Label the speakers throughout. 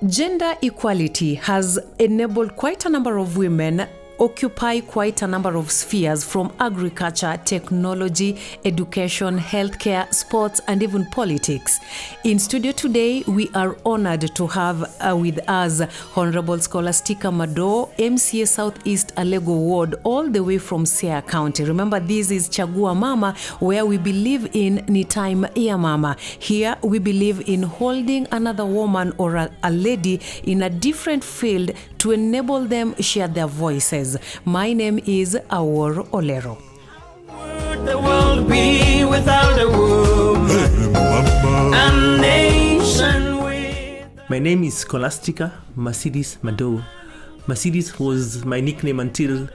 Speaker 1: Gender equality has enabled quite a number of women occupy quite a number of spheres, from agriculture, technology, education, healthcare, sports, and even politics. In studio today, we are honored to have with us Honorable Scholastica Madowo, MCA Southeast Alego Ward, all the way from Siaya County. Remember, this is Chagua Mama, where we believe in Ni Time Ya Mama. Here, we believe in holding another woman or a lady in a different field to enable them share their voices. My name is Awor Olero.
Speaker 2: Would the world be without a woman? A nation with...
Speaker 3: My name is Scholastica Masidis Madowo. Masidis was my nickname until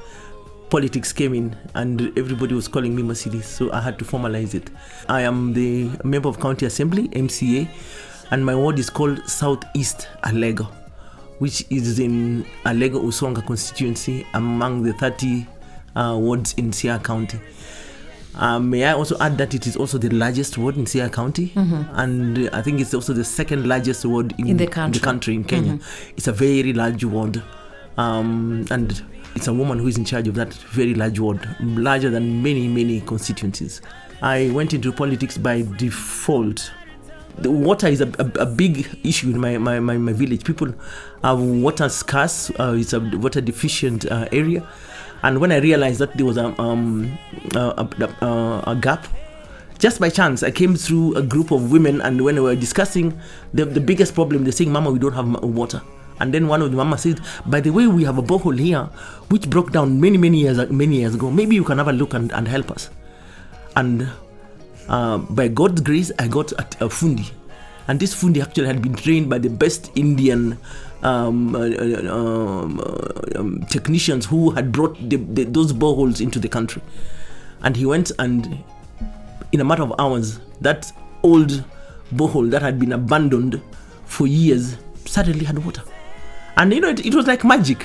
Speaker 3: politics came in and everybody was calling me Masidis, so I had to formalize it. I am the member of County Assembly, MCA, and my ward is called Southeast Alego, which is in Alego Usonga constituency among the 30 wards in Siaya County. May I also add that it is also the largest ward in Siaya County, and I think it's also the second largest ward in the country in Kenya. It's a very large ward, and it's a woman who is in charge of that very large ward, larger than many constituencies. I went into politics by default. The water is a big issue in my village. People are water scarce. It's a water deficient area, and when I realized that there was a gap, just by chance I came through a group of women, and when we were discussing the biggest problem, they're saying, "Mama, we don't have water." And then one of the mama said, "By the way, we have a borehole here which broke down many years ago. Maybe you can have a look and help us." And by God's grace, I got a fundi, and this fundi actually had been trained by the best Indian technicians who had brought those boreholes into the country. And he went, and in a matter of hours, that old borehole that had been abandoned for years suddenly had water. And it was like magic.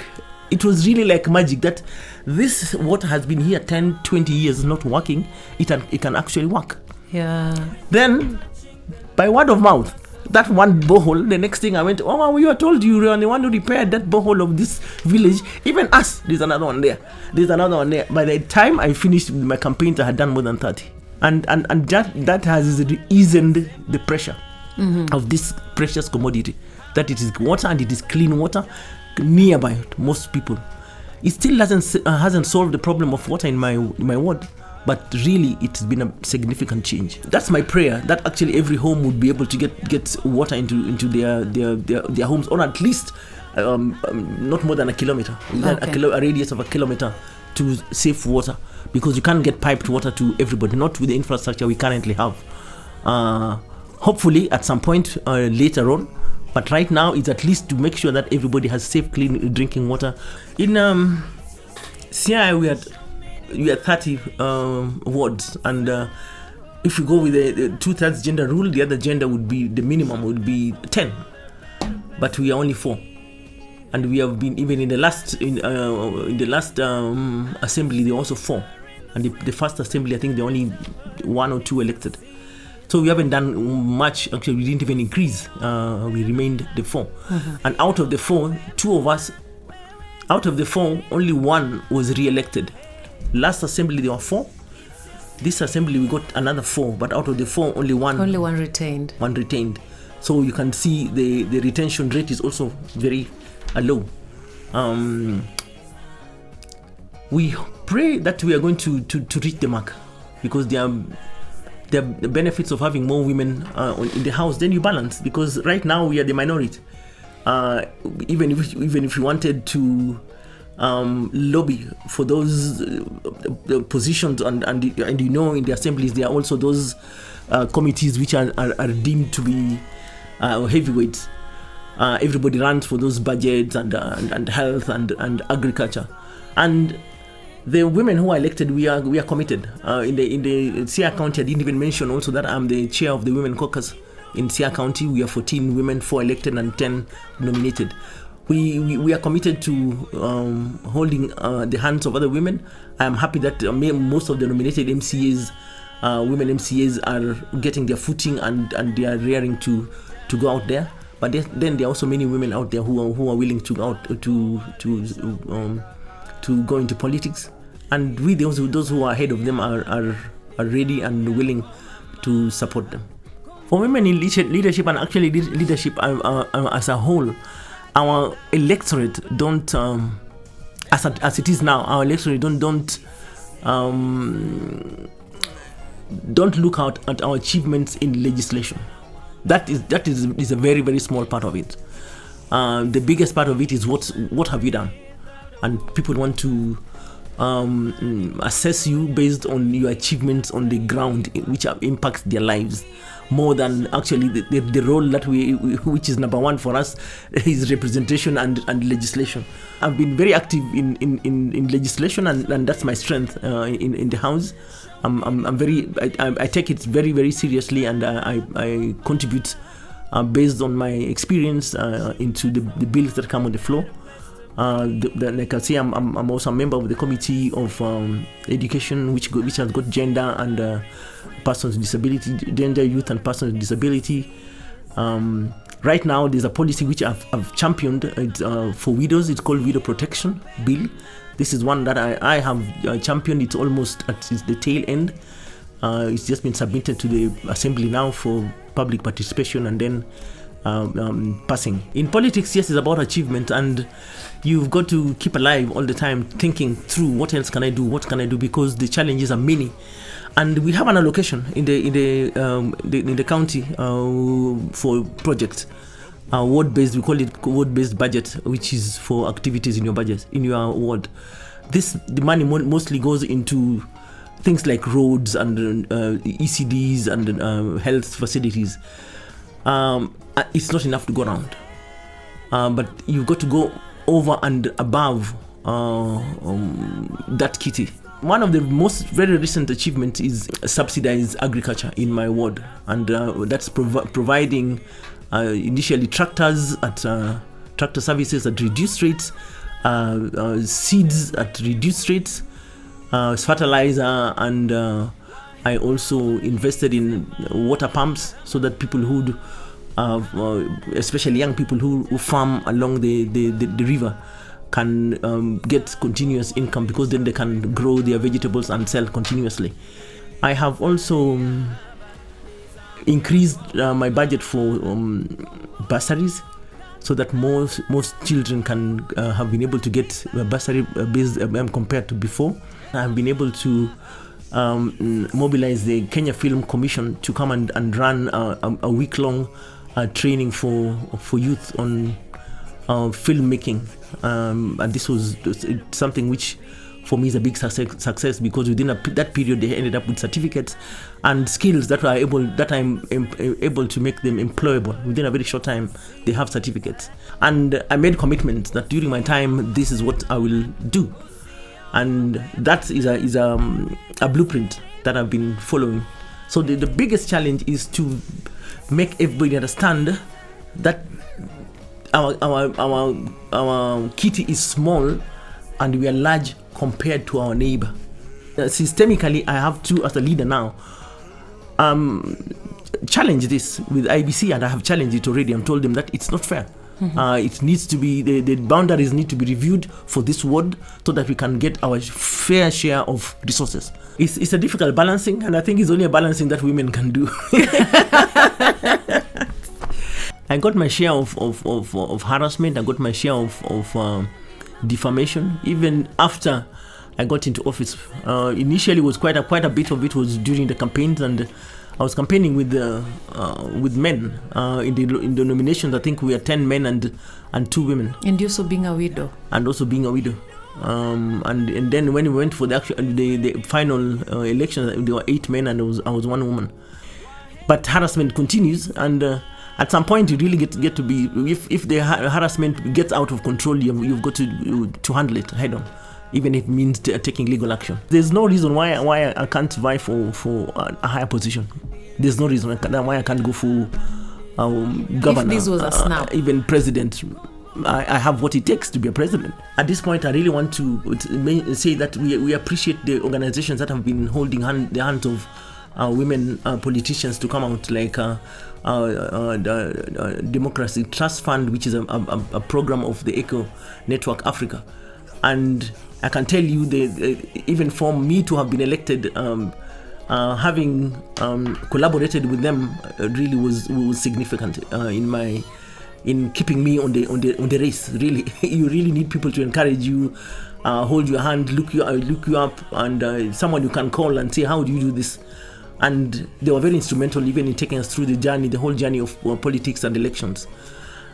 Speaker 3: It was really like magic that this water has been here 10, 20 years not working. It can actually work.
Speaker 1: Yeah.
Speaker 3: Then, by word of mouth, that one borehole, the next thing I went, "Oh, we were told you were the one who repaired that borehole of this village. Even us, there's another one there. There's another one there." By the time I finished my campaigns, I had done more than 30. And that has eased the pressure of this precious commodity, that it is water and it is clean water nearby most people. It still hasn't solved the problem of water in my ward, but really it's been a significant change. That's my prayer, that actually every home would be able to get water into their homes, or at least not more than a kilometer, a radius of a kilometer, to save water, because you can't get piped water to everybody, not with the infrastructure we currently have. Hopefully at some point later on, but right now it's at least to make sure that everybody has safe, clean drinking water. In Siaya, we had 30 wards, and if you go with the 2/3 gender rule, the other gender would be, the minimum would be 10, but we are only 4, and we have been, even in the last assembly there were also 4, and the first assembly I think there are only 1 or 2 elected. So we haven't done much. Actually, we didn't even increase. We remained the 4. And out of the 4, 2 of us, out of the 4, only 1 was re-elected. Last assembly there were 4. This assembly we got another 4, but out of the 4, only one retained. One retained. So you can see the retention rate is also very low. We pray that we are going to reach the mark, because the benefits of having more women in the house, then you balance, because right now we are the minority. Even if you wanted to lobby for those positions, and in the assemblies there are also those committees which are deemed to be heavyweights. Everybody runs for those budgets and health and agriculture, and the women who are elected, we are committed. In the Siaya County, I didn't even mention also that I'm the chair of the Women Caucus in Siaya County. We are 14 women, 4 elected and 10 nominated. We are committed to holding the hands of other women. I am happy that most of the nominated MCAs, women MCAs, are getting their footing and they are rearing to go out there. But then there are also many women out there who are willing to go into politics, and we those who are ahead of them are ready and willing to support them. For women in leadership and actually leadership as a whole, our electorate don't, as it is now, our electorate don't look out at our achievements in legislation. That is a very, very small part of it. The biggest part of it is what have you done, and people want to assess you based on your achievements on the ground, which impacts their lives more than actually the role that which is number one for us is representation and legislation. I've been very active in legislation, and that's my strength in the house. I take it very, very seriously, and I contribute based on my experience into the bills that come on the floor. Like I say, I'm also a member of the Committee of Education, which has got gender and persons with disability, gender, youth, and persons with disability. Right now, there's a policy which I've championed for widows. It's called Widow Protection Bill. This is one that I have championed. It's almost at the tail end. It's just been submitted to the Assembly now for public participation and then passing. In politics, yes, it's about achievement, and you've got to keep alive all the time, thinking through what else can I do, because the challenges are many. And we have an allocation in the county for projects, ward-based. We call it ward-based budget, which is for activities in your budget in your ward. The money mostly goes into things like roads and ECDs and health facilities. It's not enough to go around, but you've got to go over and above that kitty. One of the most very recent achievements is subsidized agriculture in my ward, and that's providing initially tractors at tractor services at reduced rates, seeds at reduced rates, fertilizer, and I also invested in water pumps so that people who, especially young people who farm along the river, can get continuous income, because then they can grow their vegetables and sell continuously. I have also increased my budget for bursaries, so that most children can have been able to get bursary based compared to before. I have been able to mobilize the Kenya Film Commission to come and run a week-long training for youth on filmmaking, and this was something which for me is a big success, because within that period they ended up with certificates and skills that I'm able to make them employable. Within a very short time they have certificates, and I made commitments that during my time this is what I will do, and that is a blueprint that I've been following. So the biggest challenge is to make everybody understand that our kitty is small and we are large compared to our neighbor. Systemically, I have to, as a leader now, challenge this with IBC, and I have challenged it already. I'm told them that it's not fair. Mm-hmm. It needs to be, the boundaries need to be reviewed for this ward so that we can get our fair share of resources. It's a difficult balancing, and I think it's only a balancing that women can do. I got my share of harassment. I got my share of defamation, even after I got into office. Initially, it was quite a bit of it was during the campaigns, and I was campaigning with men in the nominations. I think we are 10 men and 2 women.
Speaker 1: And you also being a widow. And
Speaker 3: then when we went for the final election, there were 8 men and I was 1 woman. But harassment continues, and at some point you really get to be, if the harassment gets out of control, you've got to handle it head on, even if it means taking legal action. There's no reason why I can't vie for a higher position. There's no reason why I can't go for governor. If
Speaker 1: this was a snap,
Speaker 3: even president. I have what it takes to be a president. At this point, I really want to say that we appreciate the organizations that have been holding the hands of women politicians to come out, like the Democracy Trust Fund, which is a program of the Eco Network Africa. And I can tell you, even for me to have been elected, having collaborated with them really was significant in keeping me on the race. Really, you really need people to encourage you, hold your hand, look you up, and someone you can call and say, how do you do this? And they were very instrumental even in taking us through the whole journey of politics and elections.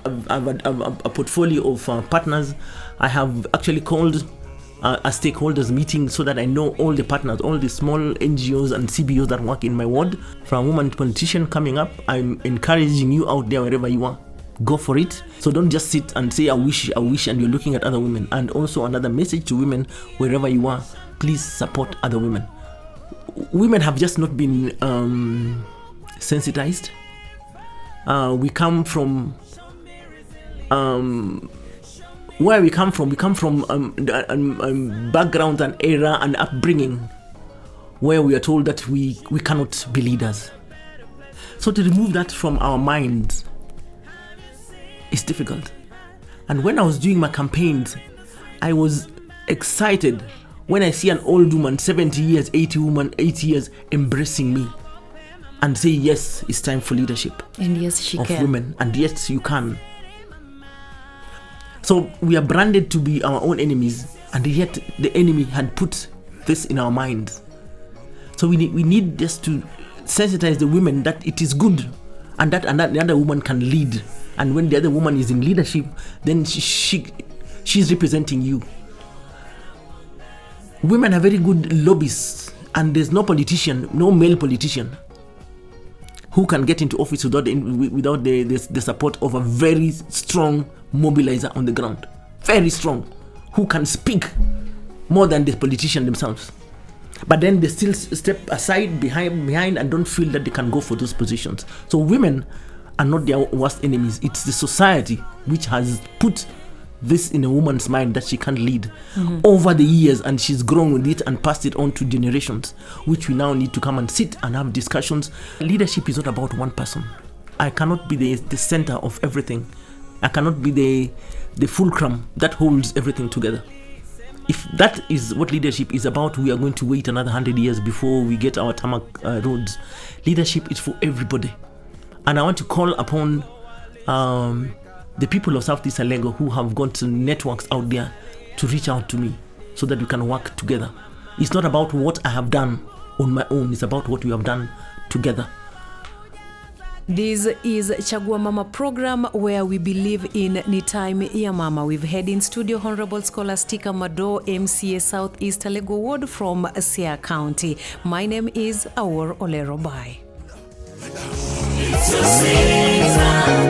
Speaker 3: I've had a portfolio of partners. I have actually called a stakeholders meeting so that I know all the partners, all the small NGOs and CBOs that work in my ward. From a woman politician coming up, I'm encouraging you out there wherever you are. Go for it. So don't just sit and say, I wish, and you're looking at other women. And also another message to women, wherever you are, please support other women. Women have just not been sensitized. We come from where we come from background and era and upbringing where we are told that we cannot be leaders. So to remove that from our minds is difficult. And when I was doing my campaigns, I was excited when I see an old woman, 70 years, 80 years, embracing me and say, yes, it's time for leadership.
Speaker 1: And yes, she
Speaker 3: of
Speaker 1: can.
Speaker 3: Women. And yes, you can. So we are branded to be our own enemies, and yet the enemy had put this in our minds. So we need just to sensitize the women that it is good, and that the other woman can lead. And when the other woman is in leadership, then she's representing you. Women are very good lobbyists, and there's no male politician who can get into office without the support of a very strong mobilizer on the ground. Very strong, who can speak more than the politician themselves. But then they still step aside behind and don't feel that they can go for those positions. So women are not their worst enemies. It's the society which has put this in a woman's mind that she can't lead over the years, and she's grown with it and passed it on to generations, which we now need to come and sit and have discussions. Leadership is not about one person. I cannot be the center of everything. I cannot be the fulcrum that holds everything together. If that is what leadership is about, we are going to wait another 100 years before we get our tarmac roads. Leadership is for everybody. And I want to call upon the people of Southeast Alego who have got networks out there to reach out to me so that we can work together. It's not about what I have done on my own. It's about what we have done together.
Speaker 1: This is Chagua Mama program, where we believe in ni time ya mama. We've had in studio Honorable Scholastica Madowo, MCA Southeast Alego Ward from MCA County. My name is Awor Olero. Bye.
Speaker 2: It's a season.